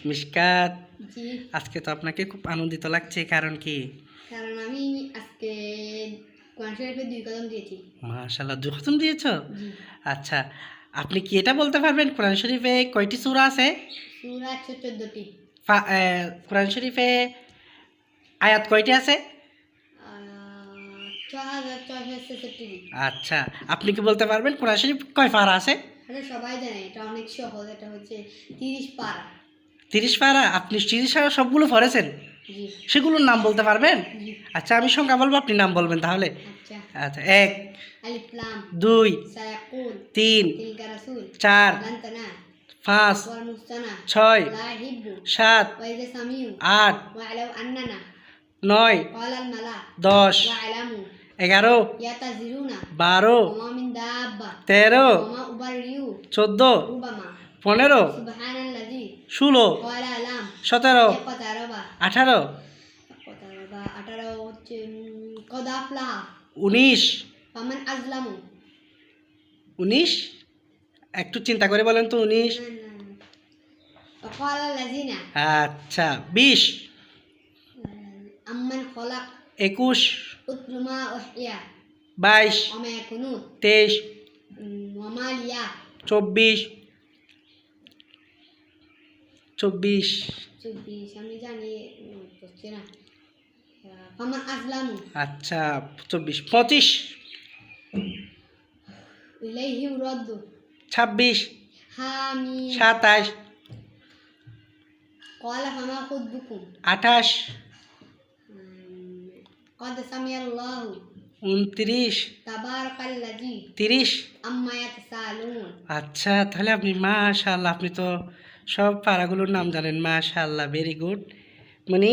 মিশকাত, জি। আজকে তো আপনাকে খুব আনন্দিত লাগছে, কারণ কি? কারণ আমি আজকে কোরআন শরীফে 2 কদম দিয়েছি। মাশাআল্লাহ, 2 খতম দিয়েছো? জি। আচ্ছা, আপনি কি এটা বলতে পারবেন কোরআন শরীফে কয়টি সূরা আছে? সূরা 114টি। কোরআন শরীফে আয়াত কয়টি আছে? 6466টি। আচ্ছা, আপনি কি বলতে পারবেন কোরআন শরীফ কয় পারা আছে? এটা সবাই জানে, এটা অনেক সহজ। এটা হচ্ছে 30 পারা। 30 পারা? আপনি 30 পারা সবগুলো পড়েছেন? জি। সেগুলোর নাম বলতে পারবেন? জি। আচ্ছা, আমি সংখ্যা বলবো, আপনি নাম বলবেন তাহলে। আচ্ছা। আচ্ছা, 1 আলিফ লাম 2 সায়াকুল 3 তিলকা রাসূল 4 লান্তানা 5 ওয়াল মুস্তানা 6 লা হিব্বু 7 ওয়া ইযা সামিউ 8 ওয়া আলাউ আন্নানা 9 ক্বালাল মালা 10 ওয়া আলামু 11 ইয়াতাজিরুনা 12 ওয়া মা মিন দাব্বা 13 ওয়া মা উবাররিউ 14 রুবামা 15 সুবহানাল্লাযী 16 ক্বালা লাম 17 ইকতারাবা 18 18 হচ্ছে কদ আফলাহা 19 ফামান আযলামু 19 একটু চিন্তা করে বলেন তো। 19 ওয়া ক্বালাল লাযিনা আচ্ছা, 20 আম্মান খলাক 21 উতলু মা উহিয়া 22 ওয়া মা ইয়াকুনুত 23 ওয়া মা লিয়া 24 24 আমি জানি হচ্ছে না ফামান আযলামু আচ্ছা, 24 25 ইলাইহি রাদ্দু 26 হামিম 27 ক্বালা ফামা খুতবুকুম 28 কদ সামিয়াল্লাহু 29 তাবারাকাল্লাযী 30 আম্মা ইয়াতাসালুন। আচ্ছা, তাহলে আপনি মাশাআল্লাহ, আপনি তো সব পাড়াগুলোর নাম জানেন। মাশাআল্লাহ, ভেরি গুড। মানে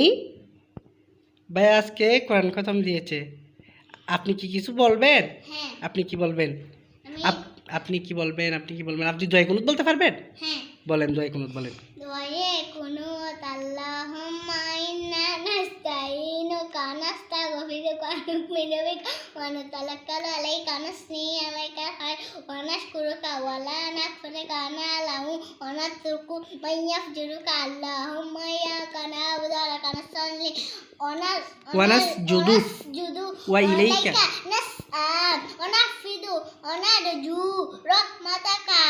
ভাই আজকে কোরআন খতম দিয়েছে, আপনি কি কিছু বলবেন? হ্যাঁ। আপনি কি বলবেন? আমি আপনি কি বলবেন? আপনি দোয়া কুনুত বলতে পারবেন? হ্যাঁ। বলেন, দোয়া কুনুত বলেন। দোয়ায়ে কুনুত আল্লাহুম্মা ইন্না নাস্তাইনুকা নাস্তাগফিরুকা ওয়া নু'মিনু বিকা ওয়া নাতাওয়াক্কালু আলাইকা ওয়া নাসনি আলাইকা ওয়া নাশকুরুকা ওয়া লা নাকফুরুকা ওয়া না'লামু ওয়া নাতরুকু মান ইয়াফজুরুকা আল্লাহুম্মা ইyyaka নa'budu ওয়া ইyyaka নাস্তাইন ওয়া নাসজুদু ওয়া ইলাইকা নাসআল ওয়া নাহফিদু ওয়া নারজু রাহমাতাকা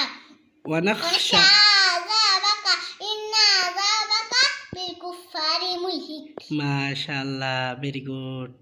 ওয়া নাখশা আযাবাকা ইন্না আযাবাকা বিল কুফফারি মুলহিক। মাশাআল্লাহ, ভেরি গুড।